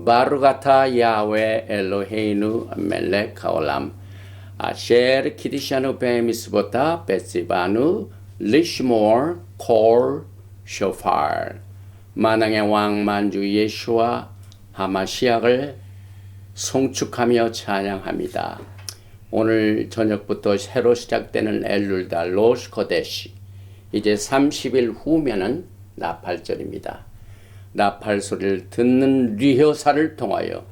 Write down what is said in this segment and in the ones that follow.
바루가타 야훼 엘로헤이누 멜렉 하올람 아셰르 키디샤누 베미스보타 베시바누 리시모르 콜 쇼파르. 만왕의 왕 만주 예수와 하마시약을 송축하며 찬양합니다. 오늘 저녁부터 새로 시작되는 엘룰달 로시 코데시, 이제 30일 후면은 나팔절입니다. 나팔 소리를 듣는 리허설을 통하여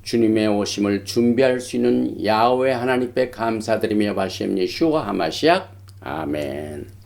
주님의 오심을 준비할 수 있는 야훼 하나님께 감사드리며 바시엠 예수와 하마시약 아멘.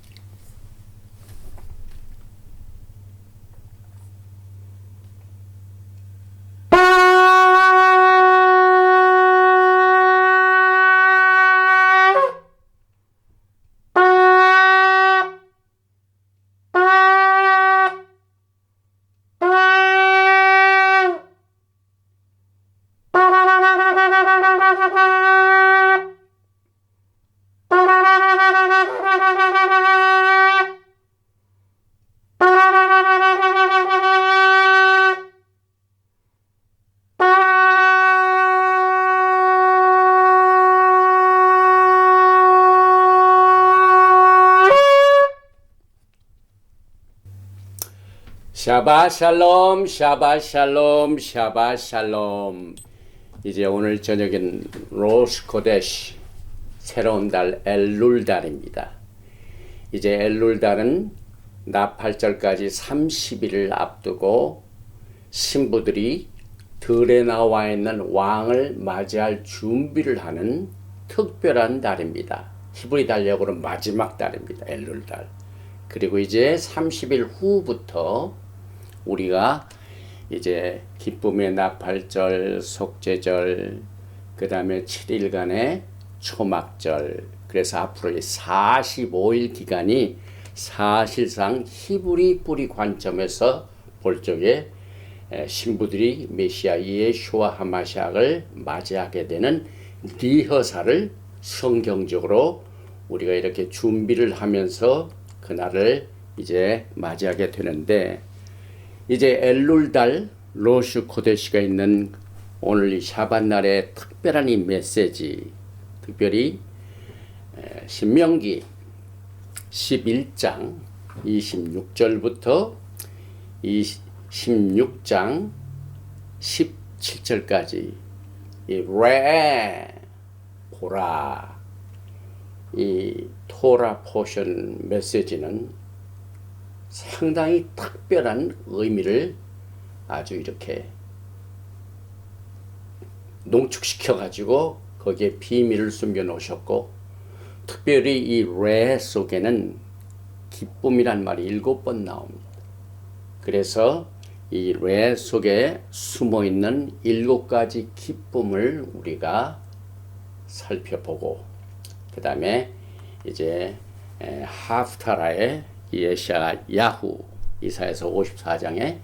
샤바 샬롬, 샤바 샬롬, 샤바 샬롬. 이제 오늘 저녁엔 로시 코데시, 새로운 달 엘룰달입니다. 이제 엘룰달은 나팔절까지 30일을 앞두고 신부들이 들에 나와 있는 왕을 맞이할 준비를 하는 특별한 달입니다. 히브리 달력으로 마지막 달입니다. 엘룰달. 그리고 이제 30일 후부터 우리가 이제 기쁨의 나팔절, 속죄절, 그 다음에 7일간의 초막절, 그래서 앞으로 45일 기간이 사실상 히브리 뿌리 관점에서 볼 적에 신부들이 메시아 예수와 하마시약을 맞이하게 되는 리허설을 성경적으로 우리가 이렇게 준비를 하면서 그날을 이제 맞이하게 되는데, 이제 엘룰달 로시 코데시가 있는 오늘 이 샤밧날의 특별한 이 메시지, 특별히 신명기 11장 26절부터 16장 17절까지 이 레 보라, 이 토라 포션 메시지는 상당히 특별한 의미를 아주 이렇게 농축시켜 가지고 거기에 비밀을 숨겨 놓으셨고, 특별히 이 레 속에는 기쁨이란 말이 7번 나옵니다. 그래서 이 레 속에 숨어 있는 7가지 기쁨을 우리가 살펴보고, 그 다음에 이제 하프타라의 예샤야후 이사야서 54장에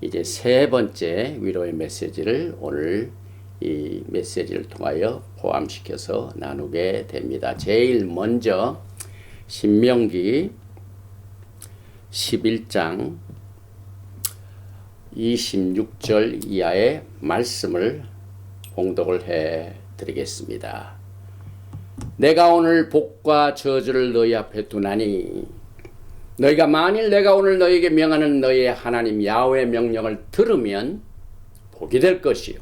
이제 세 번째 위로의 메시지를 오늘 이 메시지를 통하여 포함시켜서 나누게 됩니다. 제일 먼저 신명기 11장 26절 이하의 말씀을 봉독을 해 드리겠습니다. 내가 오늘 복과 저주를 너희 앞에 두나니 너희가 만일 내가 오늘 너희에게 명하는 너희의 하나님 야훼 명령을 들으면 복이 될 것이요,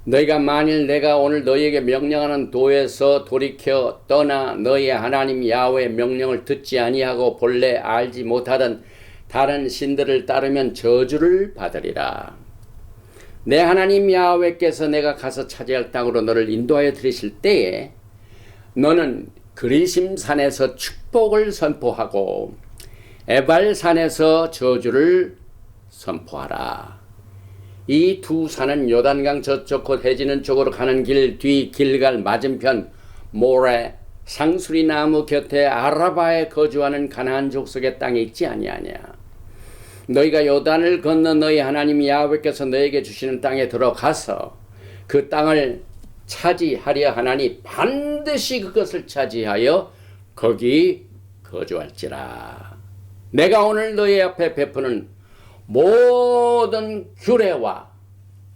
너희가 만일 내가 오늘 너희에게 명령하는 도에서 돌이켜 떠나 너희의 하나님 야훼 명령을 듣지 아니하고 본래 알지 못하던 다른 신들을 따르면 저주를 받으리라. 내 하나님 야훼께서 내가 가서 차지할 땅으로 너를 인도하여 들이실 때에 너는 그리심산에서 축복을 선포하고 에발산에서 저주를 선포하라. 이 두 산은 요단강 저쪽 곧 해지는 쪽으로 가는 길 뒤 길갈 맞은편 모레 상수리 나무 곁에 아라바에 거주하는 가나안 족속의 땅에 있지 아니하냐. 너희가 요단을 건너 너희 하나님 야훼께서 너희에게 주시는 땅에 들어가서 그 땅을 차지하려 하나니 반드시 그것을 차지하여 거기 거주할지라. 내가 오늘 너희 앞에 베푸는 모든 규례와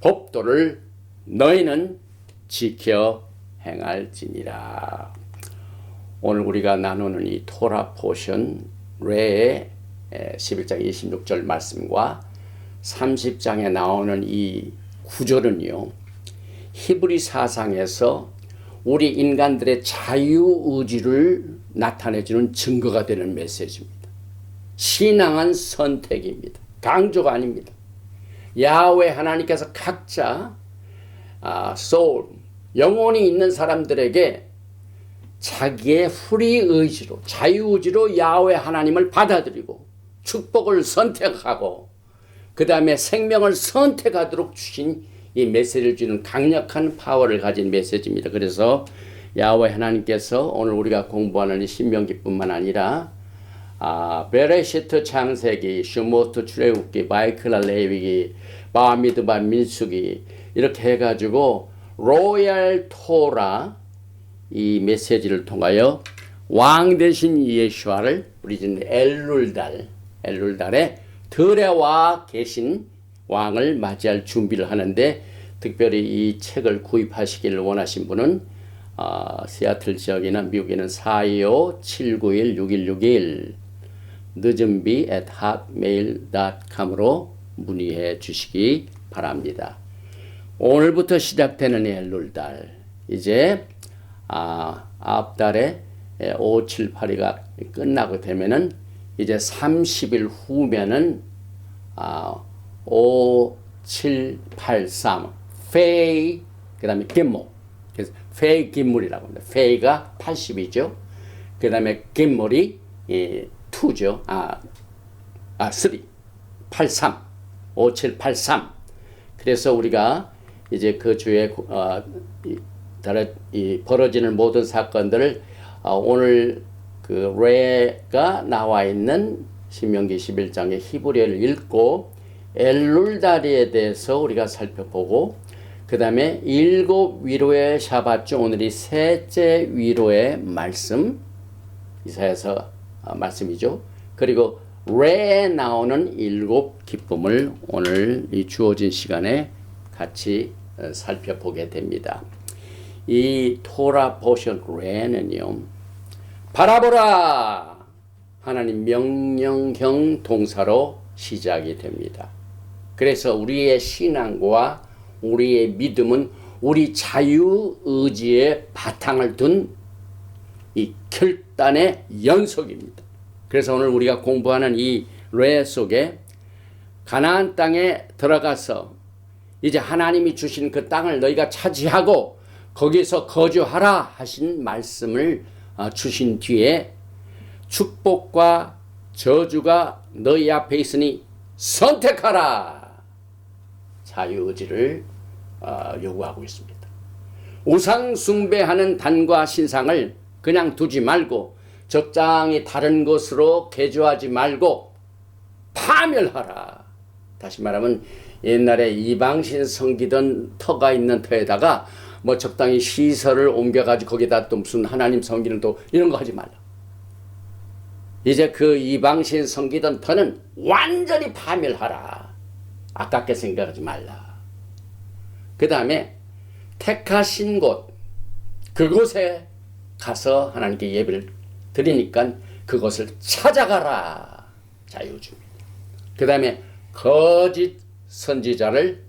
법도를 너희는 지켜 행할지니라. 오늘 우리가 나누는 이 토라 포션 레의 11장 26절 말씀과 30장에 나오는 이 구절은요, 히브리 사상에서 우리 인간들의 자유의지를 나타내주는 증거가 되는 메시지입니다. 신앙은 선택입니다. 강조가 아닙니다. 야훼 하나님께서 각자 소울, 영혼이 있는 사람들에게 자기의 프리 의지로, 자유의지로 야훼 하나님을 받아들이고 축복을 선택하고 그 다음에 생명을 선택하도록 주신 이 메시지를 주는 강력한 파워를 가진 메시지입니다. 그래서 야훼 하나님께서 오늘 우리가 공부하는 이 신명기뿐만 아니라 베레시트 창세기, 슈모트 출애굽기, 바이클라 레위기, 바미드바 민수기 이렇게 해가지고 로얄 토라 이 메시지를 통하여 왕 대신 예수아를 우리 집 엘룰달에 들에와 계신 왕을 맞이할 준비를 하는데, 특별히 이 책을 구입하시기를 원하신 분은 시애틀 지역이나 미국에는 425-791-6161 늦은비 @hotmail.com으로 문의해 주시기 바랍니다. 오늘부터 시작되는 엘룰달, 이제 앞달에 5, 7, 8위가 끝나고 되면은 이제 30일 후면은 5, 7, 8, 3 페이 그 다음에 김모, 그래서 페이 김물이라고 합니다. 페이가 80이죠. 그 다음에 김물이 2죠. 3 83 5, 7, 8, 3 그래서 우리가 이제 그 주에 벌어지는 모든 사건들을 오늘 그 레가 나와 있는 신명기 11장의 히브리어를 읽고 엘룰다리에 대해서 우리가 살펴보고, 그 다음에 7 위로의 샤밧 중 오늘이 셋째 위로의 말씀, 이사야서 말씀이죠. 그리고 레에 나오는 7 기쁨을 오늘 이 주어진 시간에 같이 살펴보게 됩니다. 이 토라 포션 레는요, 바라보라 하나님 명령형 동사로 시작이 됩니다. 그래서 우리의 신앙과 우리의 믿음은 우리 자유의지의 바탕을 둔 이 결단의 연속입니다. 그래서 오늘 우리가 공부하는 이 레 속에 가나안 땅에 들어가서 이제 하나님이 주신 그 땅을 너희가 차지하고 거기서 거주하라 하신 말씀을 주신 뒤에 축복과 저주가 너희 앞에 있으니 선택하라, 자유의지를 요구하고 있습니다. 우상 숭배하는 단과 신상을 그냥 두지 말고 적당히 다른 것으로 개조하지 말고 파멸하라. 다시 말하면 옛날에 이방신 섬기던 터가 있는 터에다가 뭐 적당히 시설을 옮겨가지고 거기다 또 무슨 하나님 섬기는 또 이런 거 하지 말라. 이제 그 이방신 섬기던 터는 완전히 파멸하라. 아깝게 생각하지 말라. 그 다음에 택하신 곳, 그곳에 가서 하나님께 예배를 드리니까 그것을 찾아가라. 자유주입니다. 그 다음에 거짓 선지자를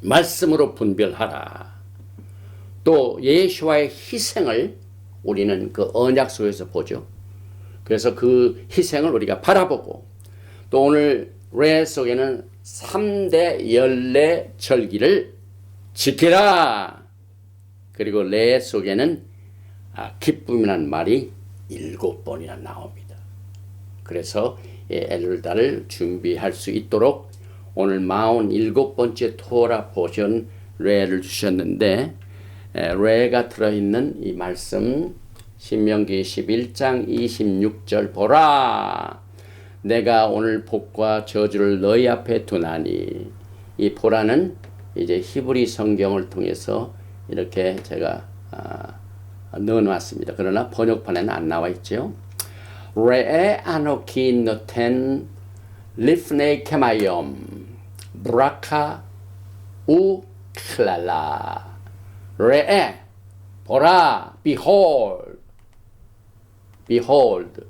말씀으로 분별하라. 또 예수와의 희생을 우리는 그 언약 속에서 보죠. 그래서 그 희생을 우리가 바라보고, 또 오늘 레 속에는 3대 연례 절기를 지키라. 그리고 레 속에는 기쁨이라는 말이 7번이나 나옵니다. 그래서 엘룰달을 준비할 수 있도록 오늘 47번째 토라 포션 레를 주셨는데, 레가 들어있는 이 말씀 신명기 11장 26절 보라, 내가 오늘 복과 저주를 너희 앞에 두나니. 이 보라는 이제 히브리 성경을 통해서 이렇게 제가 넣어놨습니다. 그러나 번역판에는 안 나와 있죠. 레에 아노키 너텐 리프네 케마이엄 브라카 우클랄라. 레에 보라, behold, behold.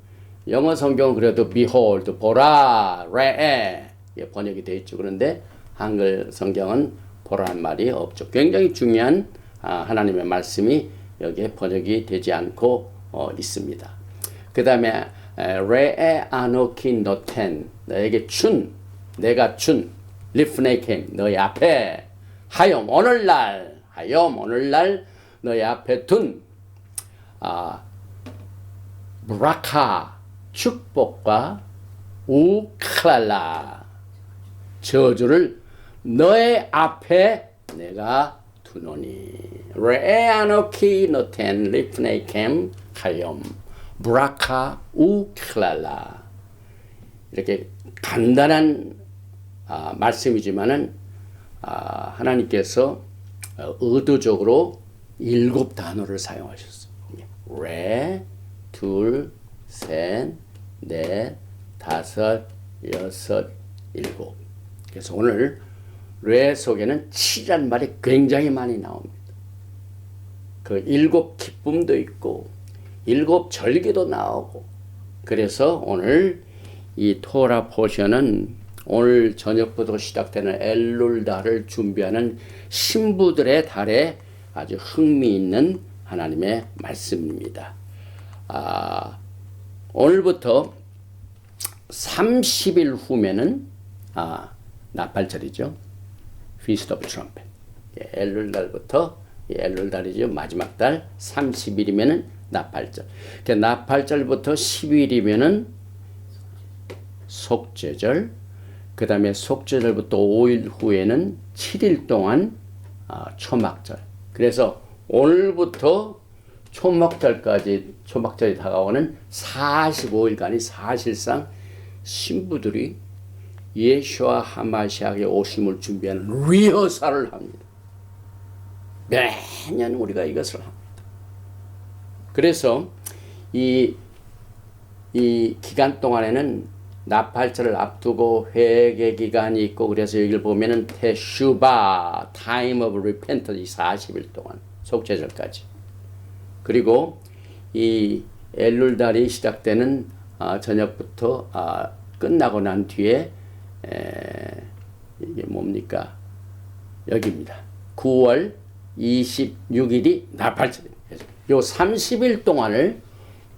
영어 성경은 그래도 behold, 보라, 레에 번역이 되어 있죠. 그런데 한글 성경은 보라는 말이 없죠. 굉장히 중요한 하나님의 말씀이 여기에 번역이 되지 않고 있습니다. 그 다음에 레에 아노키 노텐, 너에게 준, 내가 준, 리프네이캠, 너희 앞에 하염 오늘날, 하염 오늘날 너희 앞에 둔 브라카, 축복과 우클랄라, 저주를 너의 앞에 내가 두노니. 레에 아노키 노텐 리프네이캠 하염 브라카 우클랄라. 이렇게 간단한 말씀이지만은 하나님께서 의도적으로 7 단어를 사용하셨어요. 레, 둘, 셋, 넷, 다섯, 여섯, 일곱. 그래서 오늘 레 속에는 7이라는 말이 굉장히 많이 나옵니다. 그 7 기쁨도 있고 7 절기도 나오고. 그래서 오늘 이 토라 포션은 오늘 저녁부터 시작되는 엘룰달을 준비하는 신부들의 달에 아주 흥미있는 하나님의 말씀입니다. 오늘부터 30일 후면은 나팔절이죠. Feast of Trumpet. 엘룰달부터 엘룰달이죠. 마지막 달 30일이면은 나팔절. 나팔절부터 10일이면은 속죄절. 그 다음에 속죄절부터 5일 후에는 7일 동안 초막절. 그래서 오늘부터 초막절이 다가오는 45일간이 사실상 신부들이 예수와 하마시아의 오심을 준비하는 리허설을 합니다. 매년 우리가 이것을 합니다. 그래서 이 기간 동안에는 나팔절을 앞두고 회개 기간이 있고, 그래서 여기를 보면은 테슈바, Time of Repentance 40일 동안, 속죄절까지. 그리고 이 엘룰달이 시작되는 저녁부터 끝나고 난 뒤에 이게 뭡니까? 여기입니다. 9월 26일이 나팔절입니다. 요 30일 동안을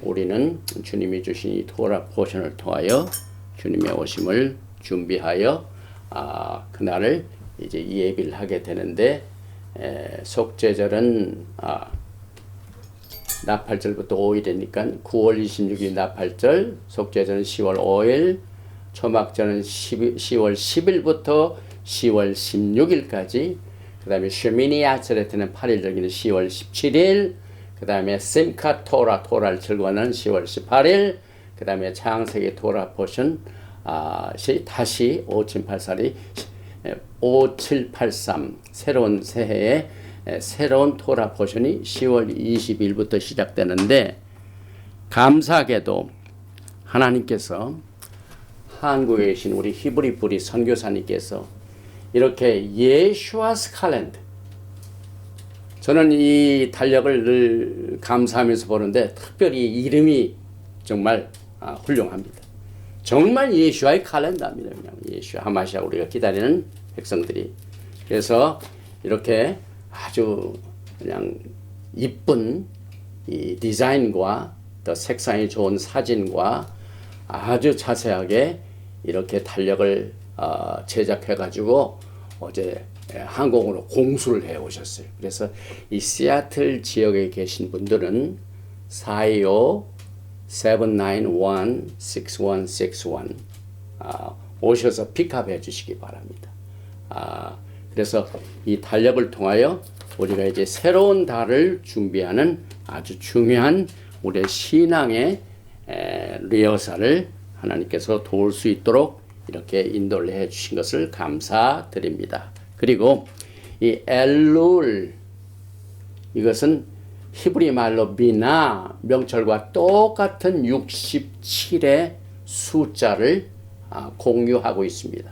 우리는 주님이 주신 이 토라 포션을 통하여 주님의 오심을 준비하여 그날을 이제 예비를 하게 되는데, 속죄절은 나팔절부터 5일이니까 9월 26일 나팔절, 속죄절은 10월 5일, 초막절은 10월 10일부터 10월 16일까지, 그 다음에 쉐미니 아츠레트는 8일 절기는 10월 17일, 그 다음에 심카 토라를 즐거워하는 10월 18일, 그 다음에 창세기 토라 포션 다시 5783 새로운 새해에 새로운 토라 포션이 10월 20일부터 시작되는데, 감사하게도 하나님께서 한국에 계신 우리 히브리 뿌리 선교사님께서 이렇게 예슈아 스칼랜드, 저는 이 달력을 늘 감사하면서 보는데 특별히 이름이 정말 훌륭합니다. 정말 예수와의 칼렌더입니다. 그냥 예수 하마시아 우리가 기다리는 백성들이. 그래서 이렇게 아주 그냥 이쁜 이 디자인과 또 색상이 좋은 사진과 아주 자세하게 이렇게 달력을 제작해가지고 어제 항공으로 공수를 해 오셨어요. 그래서 이 시애틀 지역에 계신 분들은 425-791-6161 오셔서 픽업해 주시기 바랍니다. 그래서 이 달력을 통하여 우리가 이제 새로운 달을 준비하는 아주 중요한 우리의 신앙의 리허설을 하나님께서 도울 수 있도록 이렇게 인도를 해 주신 것을 감사드립니다. 그리고 이 엘룰, 이것은 히브리 말로 비나 명철과 똑같은 67의 숫자를 공유하고 있습니다.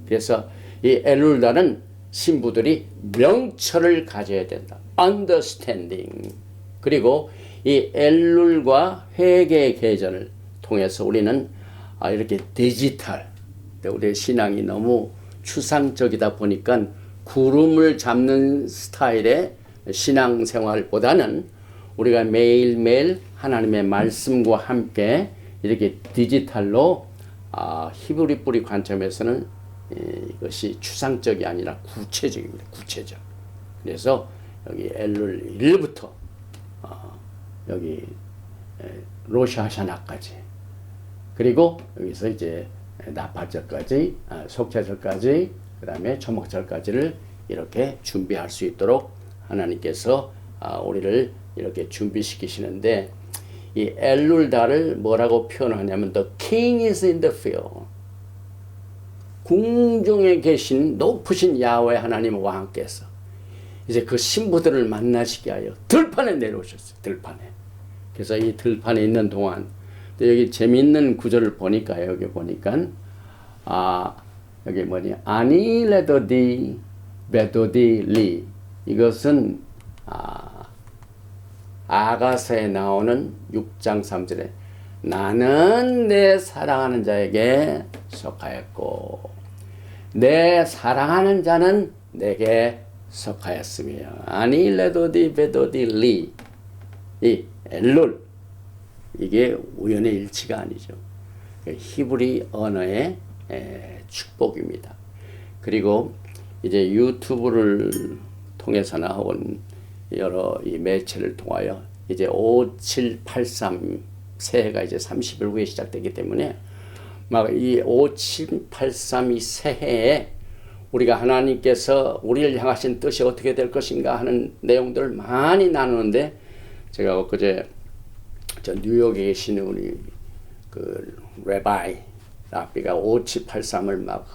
그래서 이 엘룰달은 신부들이 명철을 가져야 된다. understanding. 그리고 이 엘룰과 회개 개전을 통해서 우리는 이렇게 디지털, 우리의 신앙이 너무 추상적이다 보니까 구름을 잡는 스타일의 신앙생활보다는 우리가 매일매일 하나님의 말씀과 함께 이렇게 디지털로 히브리 뿌리 관점에서는 이것이 추상적이 아니라 구체적입니다. 구체적. 그래서 여기 엘룰 1부터 여기 로샤샤나까지, 그리고 여기서 이제 나팔절까지, 속죄절까지, 그 다음에 초막절까지를 이렇게 준비할 수 있도록 하나님께서 우리를 이렇게 준비시키시는데, 이 엘룰달을 뭐라고 표현하냐면 The King is in the field. 궁중에 계신 높으신 야훼 하나님 왕께서 이제 그 신부들을 만나시게 하여 들판에 내려오셨어요. 들판에. 그래서 이 들판에 있는 동안, 여기 재미있는 구절을 보니까, 여기 보니까 여기 뭐니, 아니 레도디 베도디 리, 이것은 아가서에 나오는 6장 3절에 나는 내 사랑하는 자에게 속하였고 내 사랑하는 자는 내게 속하였으며, 아니 레도디 베도디 리, 이 엘룰, 이게 우연의 일치가 아니죠. 히브리 언어의 축복입니다. 그리고 이제 유튜브를 통해서나 혹은 여러 이 매체를 통하여 이제 5783 새해가 이제 30일 후에 시작되기 때문에 막 이 5783 이 새해에 우리가 하나님께서 우리를 향하신 뜻이 어떻게 될 것인가 하는 내용들을 많이 나누는데, 제가 엊그제 저 뉴욕에 계신 우리 그 레바이 랍비가 5783을 막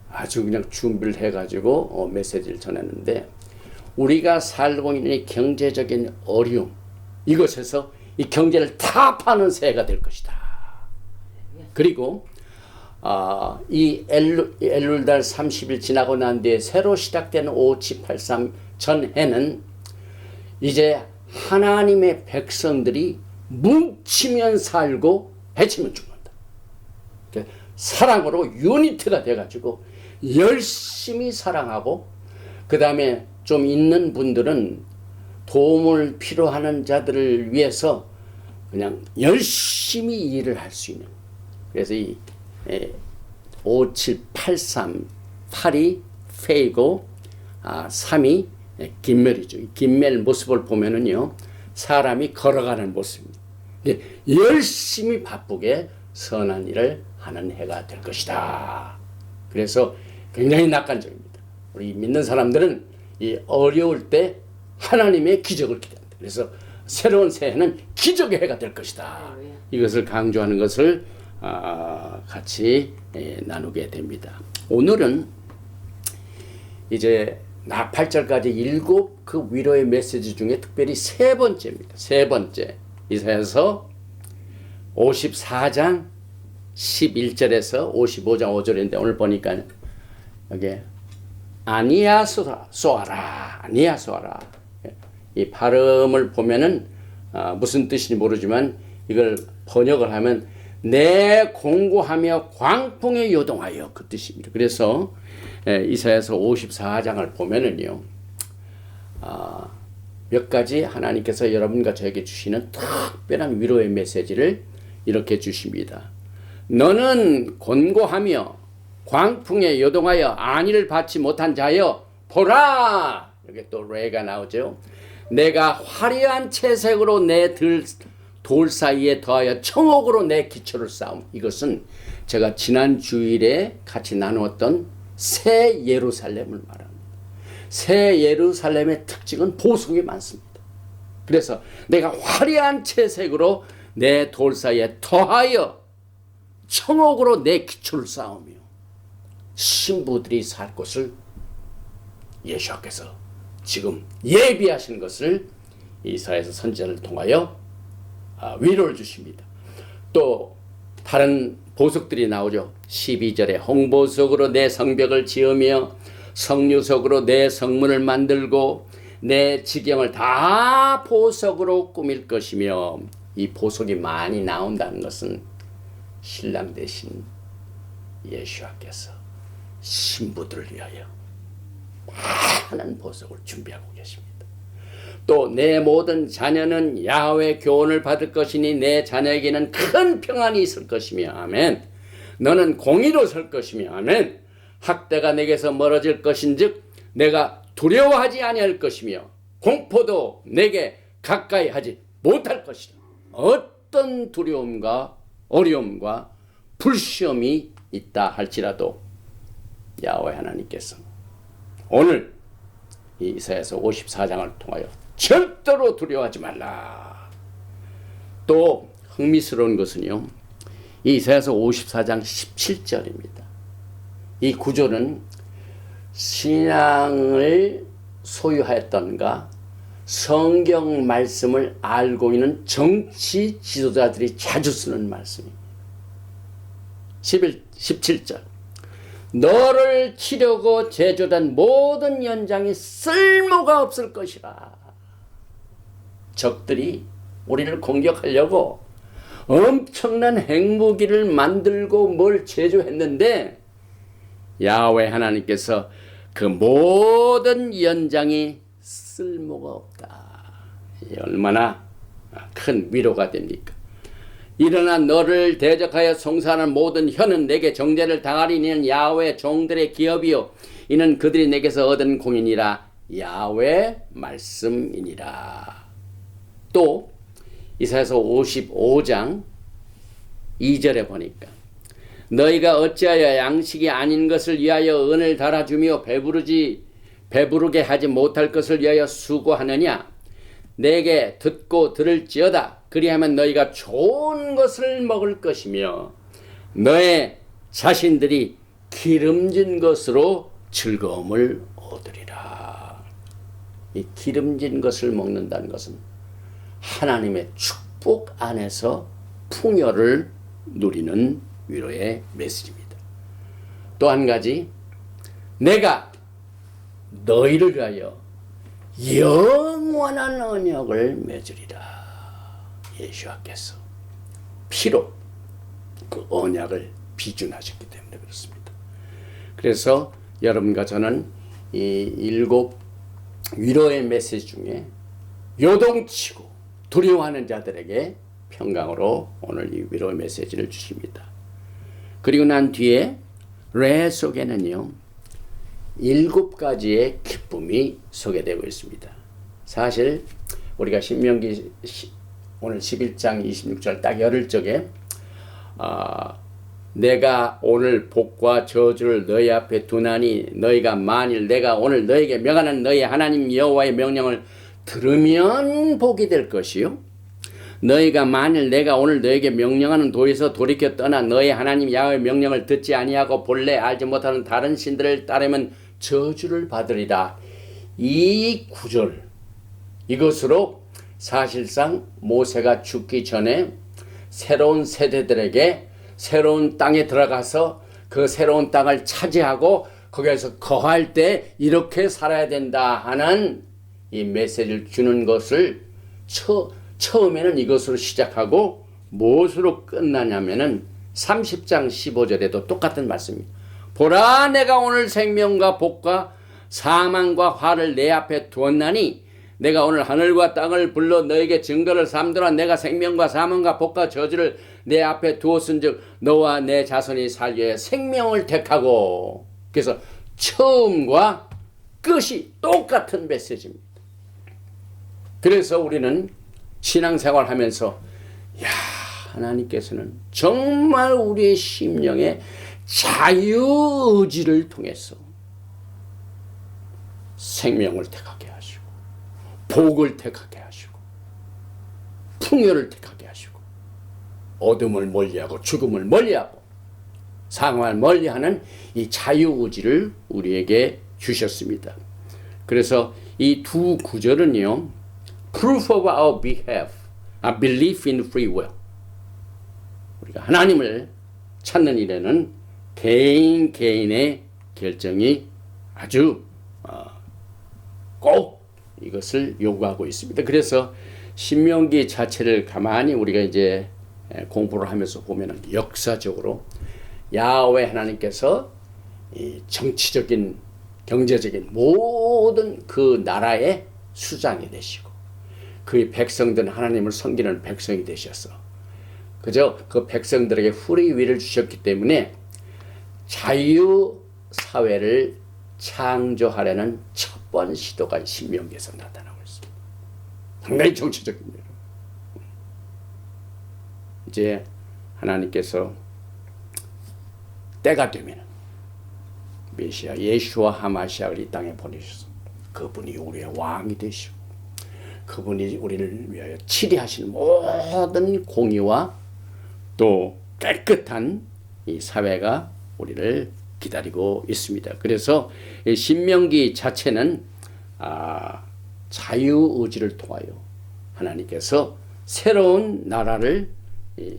아주 그냥 준비를 해가지고 메시지를 전했는데, 우리가 살고 있는 이 경제적인 어려움, 이것에서 이 경제를 타파하는 새해가 될 것이다. 그리고 이 엘룰달 30일 지나고 난 뒤에 새로 시작되는 5783 전해는 이제 하나님의 백성들이 뭉치면 살고 해치면 죽는다. 사랑으로 유니트가 돼가지고 열심히 사랑하고, 그 다음에 좀 있는 분들은 도움을 필요하는 자들을 위해서 그냥 열심히 일을 할 수 있는. 그래서 이 5783, 8이 페이고 3이 김멜이죠. 김멜 모습을 보면은요, 사람이 걸어가는 모습입니다. 열심히 바쁘게 선한 일을 하는 해가 될 것이다. 그래서 굉장히 낙관적입니다. 우리 믿는 사람들은 이 어려울 때 하나님의 기적을 기대한다. 그래서 새로운 새해는 기적의 해가 될 것이다. 이것을 강조하는 것을 같이 나누게 됩니다. 오늘은 이제 나팔절까지 7 그 위로의 메시지 중에 특별히 세 번째입니다. 세 번째, 이사야서 54장 11절에서 55장 5절인데, 오늘 보니까 여기 아니야 쏘아라, 아니야 쏘아라. 이 발음을 보면은 무슨 뜻인지 모르지만 이걸 번역을 하면 내 공고하며 광풍에 요동하여, 그 뜻입니다. 그래서 이사야서 54장을 보면은요, 몇 가지 하나님께서 여러분과 저에게 주시는 특별한 위로의 메시지를 이렇게 주십니다. 너는 곤고하며 광풍에 요동하여 안위를 받지 못한 자여, 보라! 여기 또 레가 나오죠. 내가 화려한 채색으로 내 돌 사이에 더하여 청옥으로 내 기초를 쌓음. 이것은 제가 지난 주일에 같이 나누었던 새 예루살렘을 말합니다. 새 예루살렘의 특징은 보석이 많습니다. 그래서 내가 화려한 채색으로 내 돌 사이에 더하여 청옥으로 내 기초를 쌓으며, 신부들이 살 곳을 예수께서 지금 예비하신 것을 이사야서 선지자를 통하여 위로를 주십니다. 또 다른 보석들이 나오죠. 12절에 홍보석으로 내 성벽을 지으며 성유석으로 내 성문을 만들고 내 지경을 다 보석으로 꾸밀 것이며, 이 보석이 많이 나온다는 것은 신랑 대신 예수와께서 신부들을 위하여 많은 보석을 준비하고 계십니다. 또 내 모든 자녀는 야훼 교훈을 받을 것이니 내 자녀에게는 큰 평안이 있을 것이며, 아멘. 너는 공의로 설 것이며, 아멘. 학대가 내게서 멀어질 것인즉 내가 두려워하지 아니할 것이며 공포도 내게 가까이 하지 못할 것이다. 어떤 두려움과 어려움과 불시험이 있다 할지라도 야훼 하나님께서 오늘 이 이사야서 54장을 통하여 절대로 두려워하지 말라. 또 흥미스러운 것은요, 이 이사야서 54장 17절입니다. 이 구절은 신앙을 소유하였던가 성경 말씀을 알고 있는 정치 지도자들이 자주 쓰는 말씀입니다. 17절 너를 치려고 제조된 모든 연장이 쓸모가 없을 것이라. 적들이 우리를 공격하려고 엄청난 핵무기를 만들고 뭘 제조했는데 야훼 하나님께서 그 모든 연장이 쓸모가 없다. 얼마나 큰 위로가 됩니까? 일어나 너를 대적하여 송사하는 모든 혀는 내게 정죄를 당하리니 이는 야훼 종들의 기업이요 이는 그들이 내게서 얻은 공이니라. 야훼 말씀이니라. 또 이사야서 55장 2절에 보니까 너희가 어찌하여 양식이 아닌 것을 위하여 은을 달아주며 배부르게 하지 못할 것을 위하여 수고하느냐. 내게 듣고 들을지어다. 그리하면 너희가 좋은 것을 먹을 것이며 너의 자신들이 기름진 것으로 즐거움을 얻으리라. 이 기름진 것을 먹는다는 것은 하나님의 축복 안에서 풍요를 누리는 위로의 메시지입니다. 또 한 가지, 내가 너희를 위하여 영원한 언약을 맺으리라. 예수와께서 피로 그 언약을 비준하셨기 때문에 그렇습니다. 그래서 여러분과 저는 이 7 위로의 메시지 중에 요동치고 두려워하는 자들에게 평강으로 오늘 이 위로의 메시지를 주십니다. 그리고 난 뒤에 레 속에는요 7가지의 기쁨이 소개되고 있습니다. 사실 우리가 신명기 오늘 11장 26절 딱 열흘 적에 내가 오늘 복과 저주를 너희 앞에 두나니 너희가 만일 내가 오늘 너희에게 명하는 너희 하나님 여호와의 명령을 들으면 복이 될 것이요 너희가 만일 내가 오늘 너희에게 명령하는 도에서 돌이켜 떠나 너희 하나님 야훼의 명령을 듣지 아니하고 본래 알지 못하는 다른 신들을 따르면 저주를 받으리라. 이 구절 이것으로 사실상 모세가 죽기 전에 새로운 세대들에게 새로운 땅에 들어가서 그 새로운 땅을 차지하고 거기에서 거할 때 이렇게 살아야 된다 하는 이 메시지를 주는 것을 처음에는 이것으로 시작하고 무엇으로 끝나냐면은 30장 15절에도 똑같은 말씀입니다. 보라 내가 오늘 생명과 복과 사망과 화를 내 앞에 두었나니 내가 오늘 하늘과 땅을 불러 너에게 증거를 삼더라. 내가 생명과 사망과 복과 저주를 내 앞에 두었은즉 너와 내 자손이 살기에 생명을 택하고. 그래서 처음과 끝이 똑같은 메시지입니다. 그래서 우리는 신앙생활 하면서 하나님께서는 정말 우리의 심령의 자유의지를 통해서 생명을 택하게 하시고 복을 택하게 하시고 풍요를 택하게 하시고 어둠을 멀리하고 죽음을 멀리하고 상황을 멀리하는 이 자유의지를 우리에게 주셨습니다. 그래서 이 두 구절은요 Proof of our behalf, a belief in free will. 우리가 하나님을 찾는 일에는 개인의 결정이 아주 꼭 이것을 요구하고 있습니다. 그래서 신명기 자체를 가만히 우리가 이제 공부를 하면서 보면은 역사적으로 야훼 하나님께서 이 정치적인 경제적인 모든 그 나라의 수장이 되시고 그의 백성들은 하나님을 섬기는 백성이 되셨어. 그저 그 백성들에게 후리위를 주셨기 때문에 자유 사회를 창조하려는 첫 번 시도가 신명기에서 나타나고 있습니다. 상당히 정치적인 일. 이제 하나님께서 때가 되면 메시아 예수와 하마시아를 이 땅에 보내셔서 그분이 우리의 왕이 되시고 그분이 우리를 위하여 치리하시는 모든 공의와 또 깨끗한 이 사회가 우리를 기다리고 있습니다. 그래서 신명기 자체는 자유의지를 통하여 하나님께서 새로운 나라를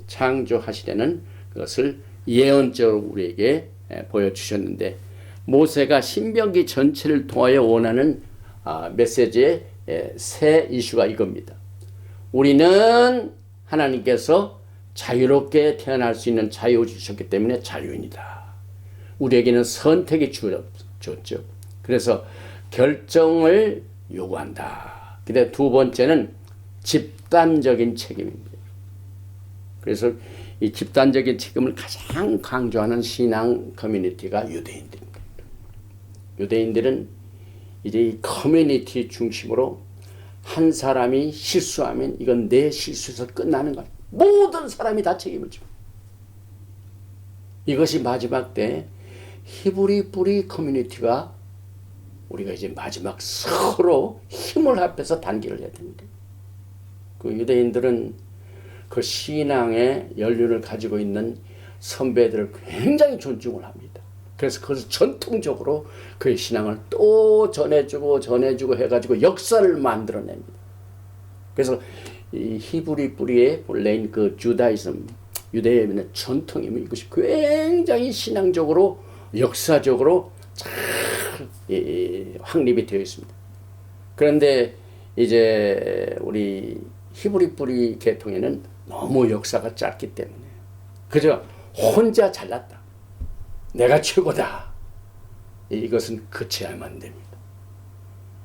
창조하시려는 것을 예언적으로 우리에게 보여주셨는데 모세가 신명기 전체를 통하여 원하는 메시지의 새 이슈가 이겁니다. 우리는 하나님께서 자유롭게 태어날 수 있는 자유를 주셨기 때문에 자유인이다. 우리에게는 선택이 주었죠. 그래서 결정을 요구한다. 근데 두 번째는 집단적인 책임입니다. 그래서 이 집단적인 책임을 가장 강조하는 신앙 커뮤니티가 유대인들입니다. 유대인들은 이제 이 커뮤니티 중심으로 한 사람이 실수하면 이건 내 실수에서 끝나는 거야. 모든 사람이 다 책임을 지고. 이것이 마지막 때 히브리 뿌리 커뮤니티가 우리가 이제 마지막 서로 힘을 합해서 단기를 해야 됩니다. 그 유대인들은 그 신앙의 연륜을 가지고 있는 선배들을 굉장히 존중을 합니다. 그래서 그것을 전통적으로 그의 신앙을 또 전해주고 해가지고 역사를 만들어냅니다. 그래서 이 히브리 뿌리의 본래인 그 주다이즘, 유대인의 전통이면 이것이 굉장히 신앙적으로 역사적으로 잘 확립이 되어 있습니다. 그런데 이제 우리 히브리 뿌리 계통에는 너무 역사가 짧기 때문에 그저 혼자 잘났다. 내가 최고다. 이것은 그쳐야만 됩니다.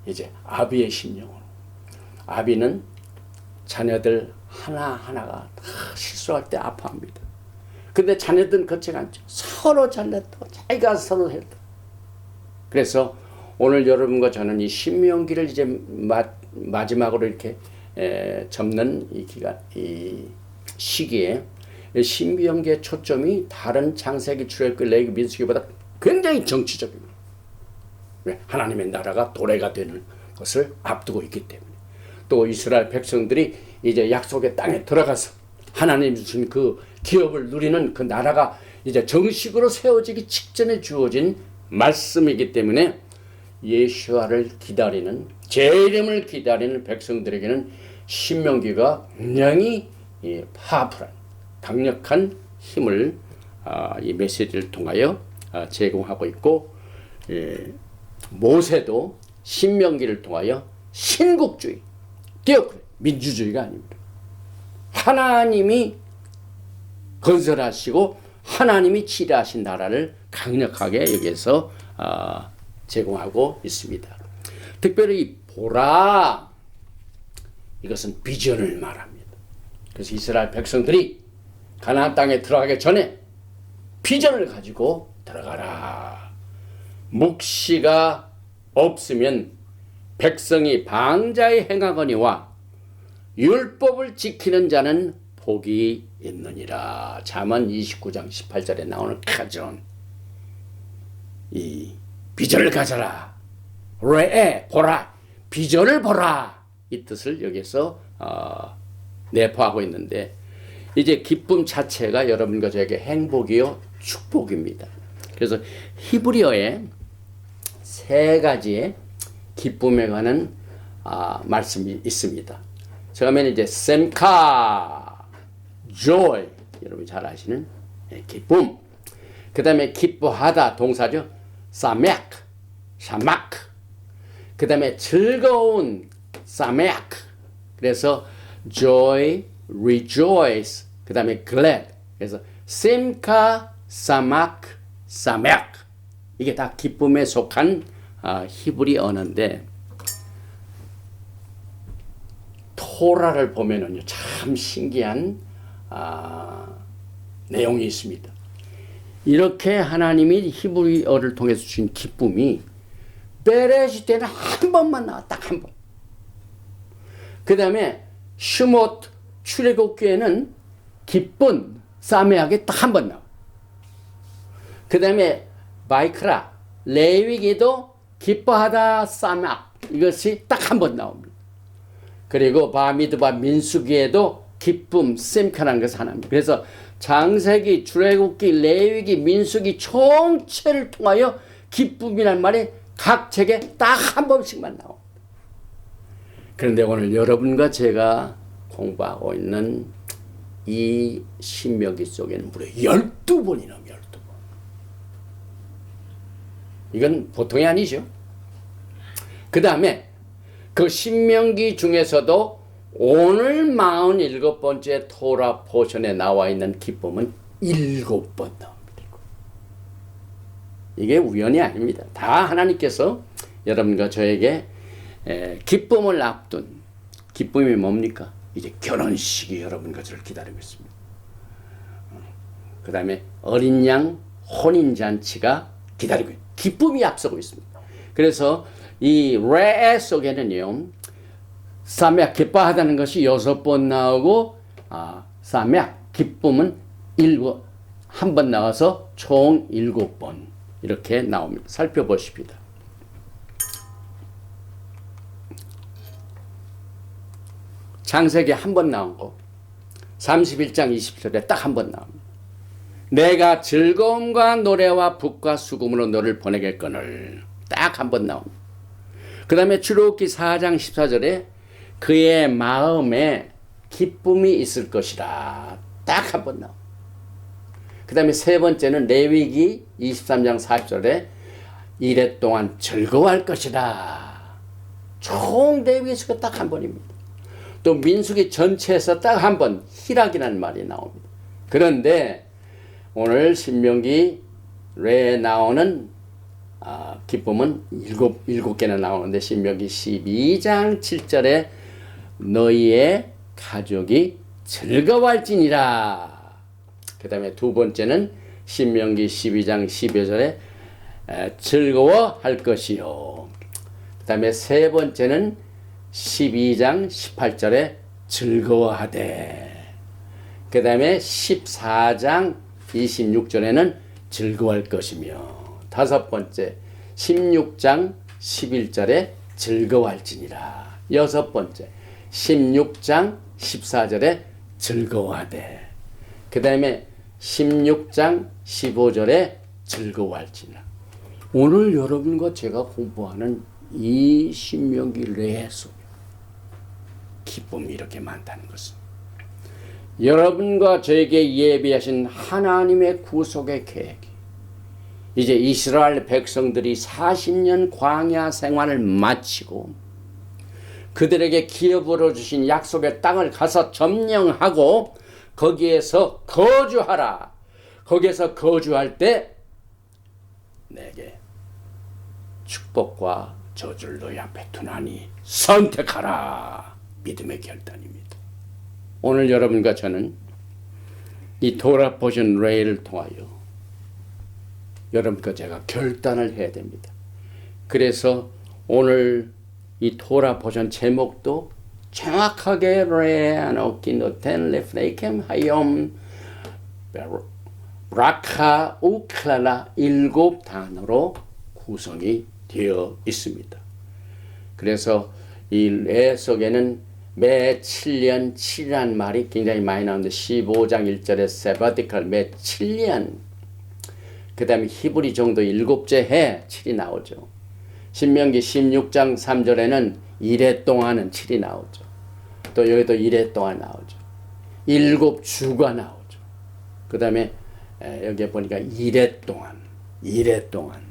이제 아비의 심령으로. 아비는 자녀들 하나하나가 다 실수할 때 아파합니다. 근데 자녀들은 그렇지 않죠. 서로 잘났다. 자기가 서로 했다. 그래서 오늘 여러분과 저는 이 신명기를 이제 마지막으로 이렇게 접는 이 시기에 신명기의 초점이 다른 창세기, 출애굽기, 레위기, 민수기보다 굉장히 정치적입니다. 왜? 하나님의 나라가 도래가 되는 것을 앞두고 있기 때문에. 또 이스라엘 백성들이 이제 약속의 땅에 들어가서 하나님 주신 그 기업을 누리는 그 나라가 이제 정식으로 세워지기 직전에 주어진 말씀이기 때문에 예수와를 기다리는, 제 이름을 기다리는 백성들에게는 신명기가 굉장히 파워풀한, 강력한 힘을 이 메시지를 통하여 제공하고 있고, 모세도 신명기를 통하여 신국주의, 테오크레, 민주주의가 아닙니다. 하나님이 건설하시고 하나님이 치리하신 나라를 강력하게 여기에서 제공하고 있습니다. 특별히 보라, 이것은 비전을 말합니다. 그래서 이스라엘 백성들이 가나안 땅에 들어가기 전에 비전을 가지고 들어가라. 묵시가 없으면 백성이 방자에 행하거니와 율법을 지키는 자는 복이 있느니라. 잠언 29장 18절에 나오는 가전, 이 비전을 가져라, 레에 보라, 비전을 보라, 이 뜻을 여기서 내포하고 있는데, 이제 기쁨 자체가 여러분과 저에게 행복이요 축복입니다. 그래서 히브리어에 세 가지의 기쁨에 관한 말씀이 있습니다. 처음에는 이제 셈카, joy, 여러분 잘 아시는 기쁨. 그 다음에 기뻐하다 동사죠. 사맥, 샤마크. 그 다음에 즐거운 사메아크. 그래서 joy, rejoice. 그 다음에 glad. 그래서 심카, 사마크, 사메아크. 이게 다 기쁨에 속한 히브리 언어인데 토라를 보면은요 참 신기한 내용이 있습니다. 이렇게 하나님이 히브리어를 통해서 주신 기쁨이 베레시 때는 한 번만 나와, 딱 한 번. 그 다음에 슈못 출애굽기에는 기쁜 사메하게 딱 한 번 나와. 그 다음에 바이크라 레위기도 기뻐하다 사메악 이것이 딱 한 번 나옵니다. 그리고 바미드바 민수기에도 기쁨 셈카라는 것을 하나입니다. 그래서 창세기, 출애굽기, 레위기, 민수기 총체를 통하여 기쁨이란 말이 각 책에 딱 한 번씩만 나옵니다. 그런데 오늘 여러분과 제가 공부하고 있는 이 신명기 속에는 무려 12번이 나옵니다. 12번. 이건 보통이 아니죠. 그 다음에 그 신명기 중에서도 오늘 47번째 토라 포션에 나와 있는 기쁨은 7번 나옵니다. 이게 우연이 아닙니다. 다 하나님께서 여러분과 저에게 기쁨을 앞둔 기쁨이 뭡니까? 이제 결혼식이 여러분과 저를 기다리고 있습니다. 그 다음에 어린 양 혼인잔치가 기다리고 있습니다. 기쁨이 앞서고 있습니다. 그래서 이 레 속에는요 사메악 기뻐하다는 것이 6번 나오고 사메악 기쁨은 한 번 나와서 총 7번 이렇게 나옵니다. 살펴보십시다. 창세기 한 번 나온 거 31장 20절에 딱 한 번 나옵니다. 내가 즐거움과 노래와 북과 수금으로 너를 보내겠거늘 딱 한 번 나옵니다. 그 다음에 출애굽기 4장 14절에 그의 마음에 기쁨이 있을 것이라 딱 한 번 나옵니다. 그 다음에 세 번째는 레위기 23장 40절에 이래 동안 즐거워할 것이라 총 레위기에서 딱 한 번입니다. 또 민수기 전체에서 딱 한 번 희락이라는 말이 나옵니다. 그런데 오늘 신명기 레에 나오는 기쁨은 일곱 개나 나오는데 신명기 12장 7절에 너희의 가족이 즐거워할지니라. 그 다음에 두 번째는 신명기 12장 12절에 즐거워할 것이요. 그 다음에 세 번째는 12장 18절에 즐거워하되. 그 다음에 14장 26절에는 즐거워할 것이며. 다섯 번째 16장 11절에 즐거워할지니라. 여섯 번째 16장 14절에 즐거워하되. 그 다음에 16장 15절에 즐거워할지니라. 오늘 여러분과 제가 공부하는 이 신명기 레 속에 기쁨이 이렇게 많다는 것은 여러분과 저에게 예비하신 하나님의 구속의 계획이 이제 이스라엘 백성들이 40년 광야 생활을 마치고 그들에게 기업으로 주신 약속의 땅을 가서 점령하고 거기에서 거주하라. 거기에서 거주할 때 내게 축복과 저주를 너희 앞에 두나니 선택하라. 믿음의 결단입니다. 오늘 여러분과 저는 이 토라 포션 레이를 통하여 여러분과 제가 결단을 해야 됩니다. 그래서 오늘 이 토라 포션 제목도 정확하게 레아노키 노텐 레프레이켐 하욤 브라카 우클라라 7단어로 구성이 되어 있습니다. 그래서 이 레 속에는 매 7년 7이라는 말이 굉장히 많이 나오는데 15장 1절에 세바티칼 매 7년 그 다음에 히브리 정도 7째 해 7이 나오죠. 신명기 16장 3절에는 1해 동안은 7이 나오죠. 또 여기도 1해 동안 나오죠. 7주가 나오죠. 그 다음에 여기에 보니까 1해 동안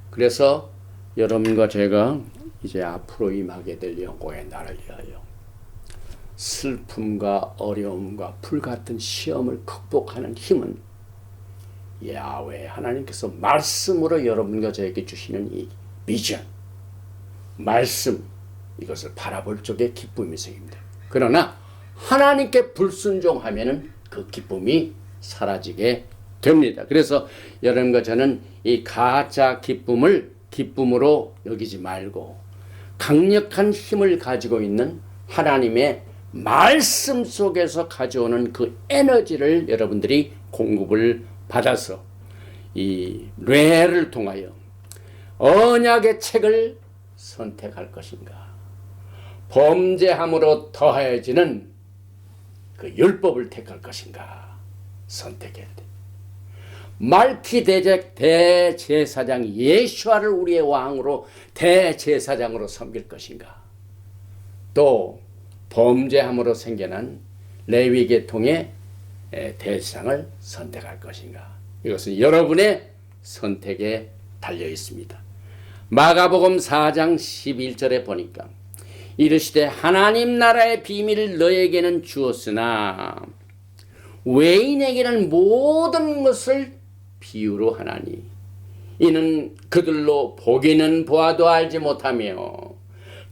그래서 여러분과 제가 이제 앞으로 임하게 될 영광의 날을 위하여 슬픔과 어려움과 불같은 시험을 극복하는 힘은 야훼 하나님께서 말씀으로 여러분과 저에게 주시는 이 비전, 말씀, 이것을 바라볼 적에 기쁨이 생깁니다. 그러나 하나님께 불순종하면은 그 기쁨이 사라지게 됩니다. 그래서 여러분과 저는 이 가짜 기쁨을 기쁨으로 여기지 말고 강력한 힘을 가지고 있는 하나님의 말씀 속에서 가져오는 그 에너지를 여러분들이 공급을 받아서 이 뇌를 통하여 언약의 책을 선택할 것인가, 범죄함으로 더해지는 그 율법을 택할 것인가 선택해야 돼. 말키데덱 대제사장 예수아를 우리의 왕으로 대제사장으로 섬길 것인가, 또 범죄함으로 생겨난 레위 계통의 대제사장을 선택할 것인가. 이것은 여러분의 선택에 달려 있습니다. 마가복음 4장 11절에 보니까 이르시되 하나님 나라의 비밀을 너에게는 주었으나 외인에게는 모든 것을 비유로 하나니 이는 그들로 보기는 보아도 알지 못하며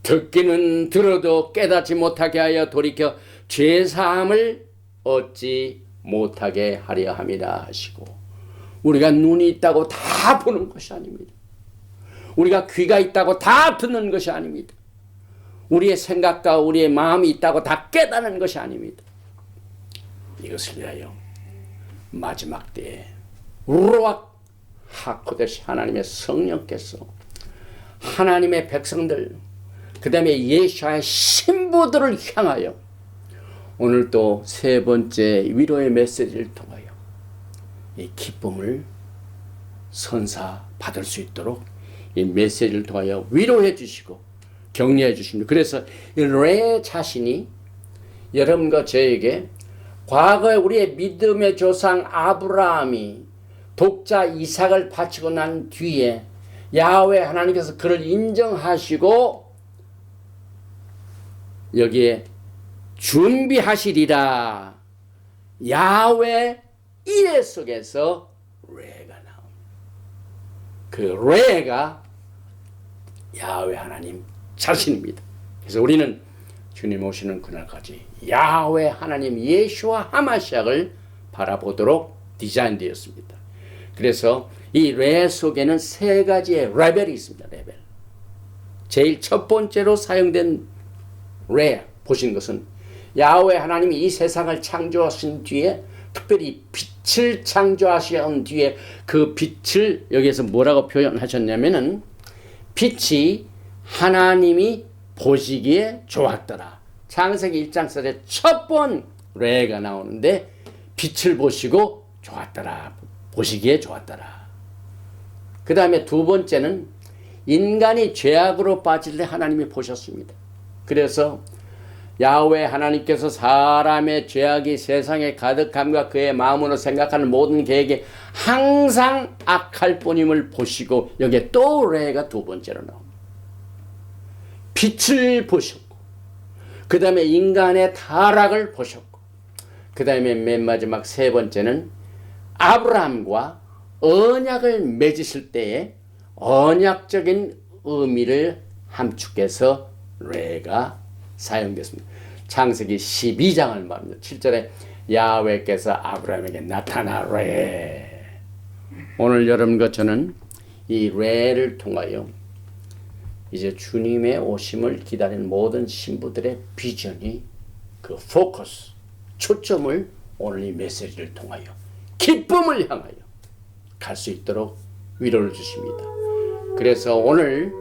듣기는 들어도 깨닫지 못하게 하여 돌이켜 죄사함을 얻지 못하게 하려 함이라 하시고, 우리가 눈이 있다고 다 보는 것이 아닙니다. 우리가 귀가 있다고 다 듣는 것이 아닙니다. 우리의 생각과 우리의 마음이 있다고 다 깨닫는 것이 아닙니다. 이것을 위하여 마지막 때에 우르악 하코데시 하나님의 성령께서 하나님의 백성들, 그 다음에 예수와의 신부들을 향하여 오늘 또 세 번째 위로의 메시지를 통하여 이 기쁨을 선사받을 수 있도록 이 메시지를 통하여 위로해 주시고 격려해 주십니다. 그래서 레 자신이 여러분과 저에게 과거에 우리의 믿음의 조상 아브라함이 독자 이삭을 바치고 난 뒤에 야훼 하나님께서 그를 인정하시고 여기에 준비하시리라, 야훼 이레 속에서 레가 나옵니다. 그 레가 야훼 하나님 자신입니다. 그래서 우리는 주님 오시는 그날까지 야훼 하나님 예수와 하마시아를 바라보도록 디자인되었습니다. 그래서 이 레 속에는 세 가지의 레벨이 있습니다. 레벨. 제일 첫 번째로 사용된 레 보신 것은 야훼 하나님이 이 세상을 창조하신 뒤에 특별히 빛을 창조하신 뒤에 그 빛을 여기에서 뭐라고 표현하셨냐면은 빛이 하나님이 보시기에 좋았더라. 창세기 1장 4절 첫 번 레가 나오는데 빛을 보시고 좋았더라. 보시기에 좋았더라. 그 다음에 두 번째는 인간이 죄악으로 빠질 때 하나님이 보셨습니다. 그래서 야훼 하나님께서 사람의 죄악이 세상에 가득함과 그의 마음으로 생각하는 모든 계획이 항상 악할 뿐임을 보시고 여기에 또 레가 두 번째로 나옵니다. 빛을 보셨고 그 다음에 인간의 타락을 보셨고 그 다음에 맨 마지막 세 번째는 아브라함과 언약을 맺으실 때에 언약적인 의미를 함축해서 레가 사용됐습니다. 창세기 12장을 말합니다. 7절에 야훼께서 아브라함에게 나타나래. 오늘 여러분과 저는 이 레를 통하여 이제 주님의 오심을 기다리는 모든 신부들의 비전이 그 포커스, 초점을 오늘 이 메시지를 통하여 기쁨을 향하여 갈 수 있도록 위로를 주십니다. 그래서 오늘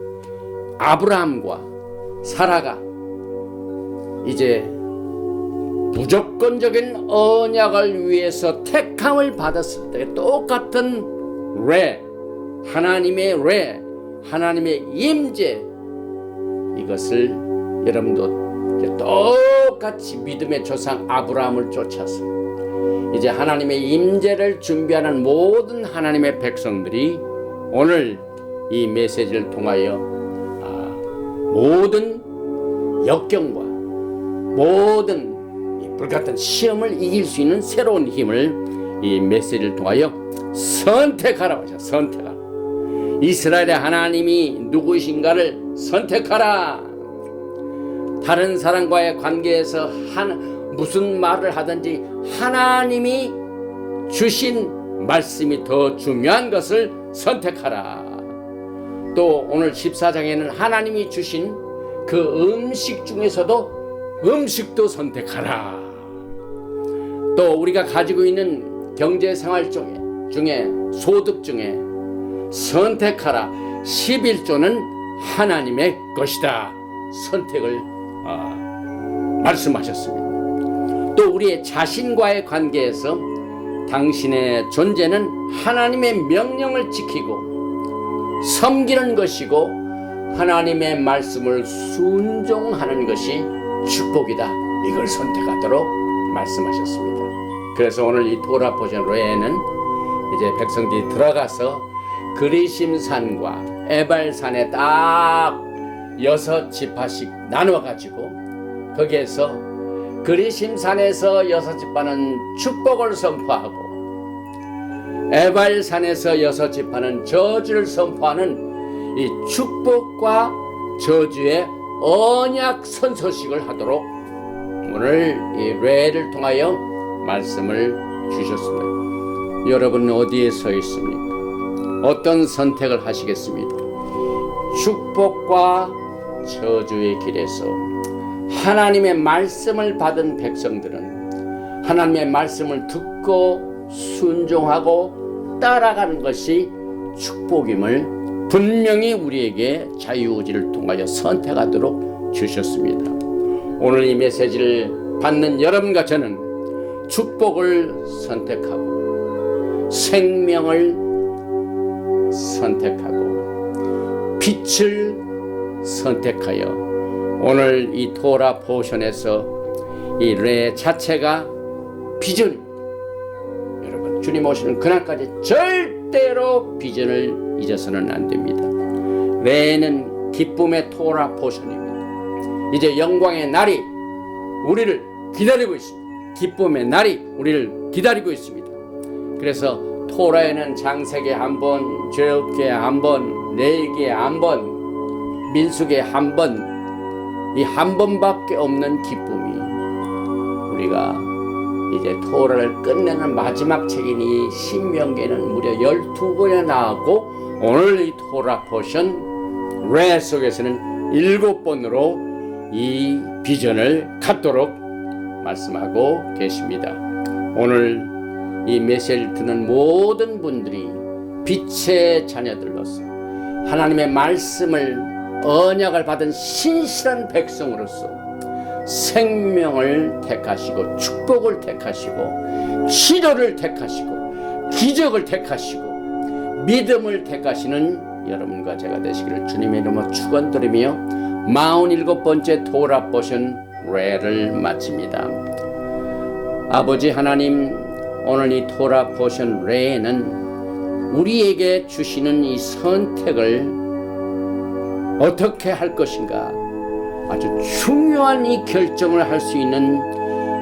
아브라함과 사라가 이제 무조건적인 언약을 위해서 택함을 받았을 때 똑같은 레, 하나님의 레, 하나님의 임재, 이것을 여러분도 이제 똑같이 믿음의 조상 아브라함을 쫓아서 이제 하나님의 임재를 준비하는 모든 하나님의 백성들이 오늘 이 메시지를 통하여 모든 역경과 모든 이 불같은 시험을 이길 수 있는 새로운 힘을 이 메시지를 통하여 선택하라고 하죠. 선택하라. 이스라엘의 하나님이 누구이신가를 선택하라. 다른 사람과의 관계에서 무슨 말을 하든지 하나님이 주신 말씀이 더 중요한 것을 선택하라. 또 오늘 14장에는 하나님이 주신 그 음식 중에서도 음식도 선택하라. 또 우리가 가지고 있는 경제생활 중에 소득 중에 선택하라. 11조는 하나님의 것이다. 선택을 말씀하셨습니다. 또 우리의 자신과의 관계에서 당신의 존재는 하나님의 명령을 지키고 섬기는 것이고 하나님의 말씀을 순종하는 것이 축복이다. 이걸 선택하도록 말씀하셨습니다. 그래서 오늘 이 토라 포션 외에는 이제 백성들이 들어가서 그리심산과 에발산에 딱 6지파씩 나눠가지고 거기에서 그리심산에서 6지파는 축복을 선포하고 에발산에서 6지파는 저주를 선포하는 이 축복과 저주의 언약 선서식을 하도록 오늘 이 레를 통하여 말씀을 주셨습니다. 여러분 어디에 서 있습니까? 어떤 선택을 하시겠습니까? 축복과 저주의 길에서 하나님의 말씀을 받은 백성들은 하나님의 말씀을 듣고 순종하고 따라가는 것이 축복임을 분명히 우리에게 자유의지를 통하여 선택하도록 주셨습니다. 오늘 이 메시지를 받는 여러분과 저는 축복을 선택하고 생명을 선택하고 빛을 선택하여 오늘 이 토라 포션에서 이 레 자체가 비전, 여러분 주님 오시는 그날까지 절대로 비전을 잊어서는 안 됩니다. 레는 기쁨의 토라 포션입니다. 이제 영광의 날이 우리를 기다리고 있습니다. 기쁨의 날이 우리를 기다리고 있습니다. 그래서 토라에는 장세기에 한 번, 죄업기에 한 번, 레위기에 한 번, 민수기에 한 번, 이 한 번밖에 없는 기쁨이 우리가 이제 토라를 끝내는 마지막 책인 이 신명기에는 무려 12번이나 나왔고 오늘 이 토라 포션 레 속에서는 7번으로 이 비전을 갖도록 말씀하고 계십니다. 오늘 이 메시지를 듣는 모든 분들이 빛의 자녀들로서 하나님의 말씀을 언약을 받은 신실한 백성으로서 생명을 택하시고 축복을 택하시고 치료를 택하시고 기적을 택하시고 믿음을 택하시는 여러분과 제가 되시기를 주님의 이름으로 축원드리며 47번째 토라 포션 레를 마칩니다. 아버지 하나님, 오늘 이 토라 포션 레에는 우리에게 주시는 이 선택을 어떻게 할 것인가 아주 중요한 이 결정을 할 수 있는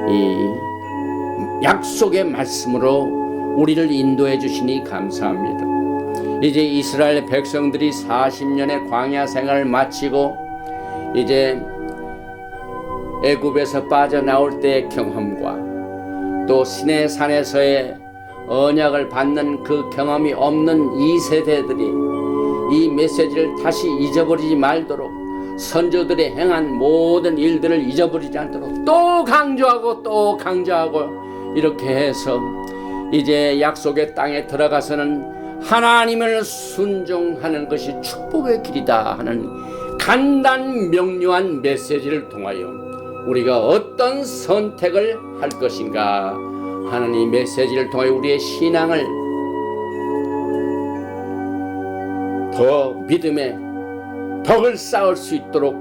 이 약속의 말씀으로 우리를 인도해 주시니 감사합니다. 이제 이스라엘 백성들이 40년의 광야 생활을 마치고 이제 애굽에서 빠져나올 때의 경험과 또 시내 산에서의 언약을 받는 그 경험이 없는 이 세대들이 이 메시지를 다시 잊어버리지 말도록 선조들이 행한 모든 일들을 잊어버리지 않도록 또 강조하고 이렇게 해서 이제 약속의 땅에 들어가서는 하나님을 순종하는 것이 축복의 길이다 하는 간단 명료한 메시지를 통하여 우리가 어떤 선택을 할 것인가 하는 이 메시지를 통하여 우리의 신앙을 더 믿음의 덕을 쌓을 수 있도록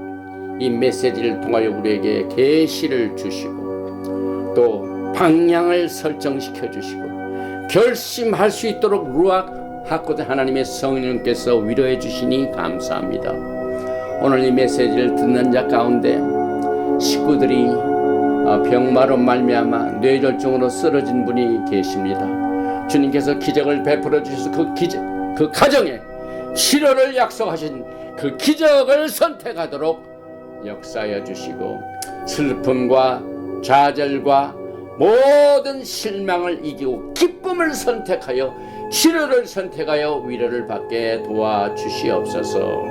이 메시지를 통하여 우리에게 계시를 주시고 또 방향을 설정시켜 주시고 결심할 수 있도록 루악 받고자 하나님의 성령께서 위로해 주시니 감사합니다. 오늘 이 메시지를 듣는 자 가운데 식구들이 병마로 말미암아 뇌졸중으로 쓰러진 분이 계십니다. 주님께서 기적을 베풀어 주셔서 그 가정에 치료를 약속하신 그 기적을 선택하도록 역사하여 주시고, 슬픔과 좌절과 모든 실망을 이기고 기쁨을 선택하여 치료를 선택하여 위로를 받게 도와주시옵소서.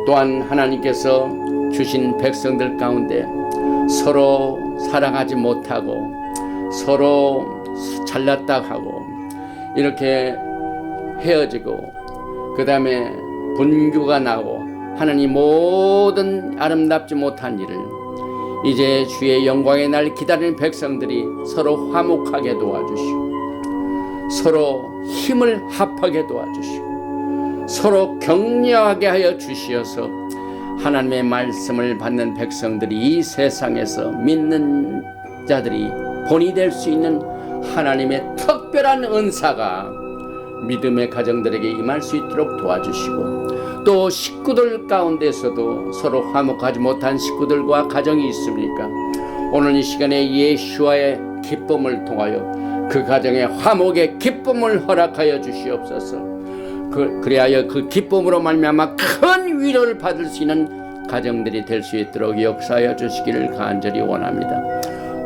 또한 하나님께서 주신 백성들 가운데 서로 사랑하지 못하고 서로 잘났다 하고 이렇게 헤어지고 그 다음에 분규가 나고 하나님 모든 아름답지 못한 일을 이제 주의 영광의 날 기다리는 백성들이 서로 화목하게 도와주시고 서로 힘을 합하게 도와주시고 서로 격려하게 하여 주시어서 하나님의 말씀을 받는 백성들이 이 세상에서 믿는 자들이 본이 될 수 있는 하나님의 특별한 은사가 믿음의 가정들에게 임할 수 있도록 도와주시고, 또 식구들 가운데서도 서로 화목하지 못한 식구들과 가정이 있습니까? 오늘 이 시간에 예수와의 기쁨을 통하여 그 가정의 화목의 기쁨을 허락하여 주시옵소서. 그리하여 그 기쁨으로 말미암아 큰 위로를 받을 수 있는 가정들이 될 수 있도록 역사하여 주시기를 간절히 원합니다.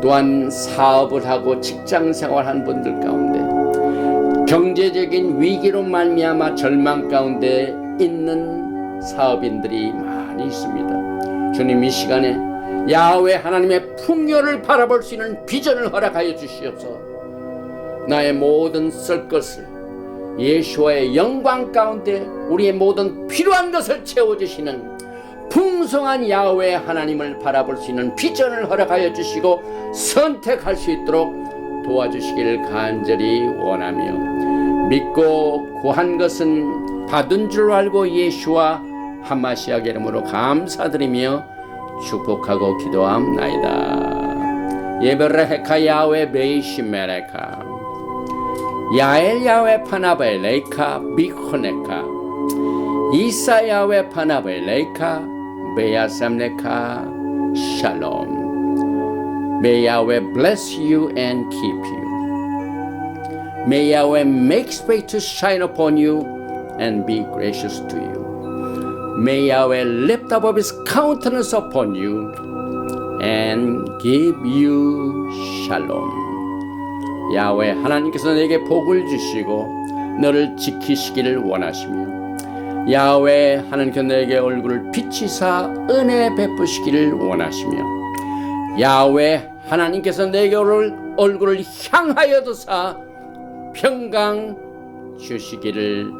또한 사업을 하고 직장 생활한 분들 가운데 경제적인 위기로 말미암아 절망 가운데 있는 사업인들이 많이 있습니다. 주님, 이 시간에 야훼 하나님의 풍요를 바라볼 수 있는 비전을 허락하여 주시옵소서. 나의 모든 쓸 것을 예수와의 영광 가운데 우리의 모든 필요한 것을 채워주시는 풍성한 야훼 하나님을 바라볼 수 있는 비전을 허락하여 주시고 선택할 수 있도록 도와주시기를 간절히 원하며, 믿고 구한 것은 받은 줄 알고 예수와 하마시아 이름으로 감사드리며 축복하고 기도함나이다. 예베레헤카 야훼 베이시메레카 야엘 야훼 파나벨레이카 비코네카 이사 야훼 파나벨레이카 베야삼레카 샬롬. May Yahweh bless you and keep you. May Yahweh make his face to shine upon you and be gracious to you. May Yahweh lift up his countenance upon you and give you shalom. 야훼 하나님께서 내게 복을 주시고 너를 지키시기를 원하시며, 야훼 하나님께서 내게 얼굴을 비치사 은혜 베푸시기를 원하시며, 야훼 하나님께서 내게 얼굴을 향하여 두사 평강 주시기를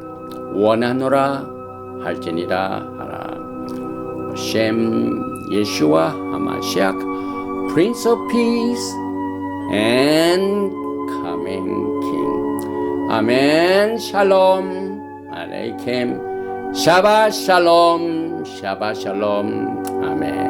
원하노라 할지니라 하라. 셴 예수와 하마시아 Prince of Peace and Coming King. 아멘. 샬롬 알레이켐. 샤바 샬롬. 샤바 샬롬. 아멘.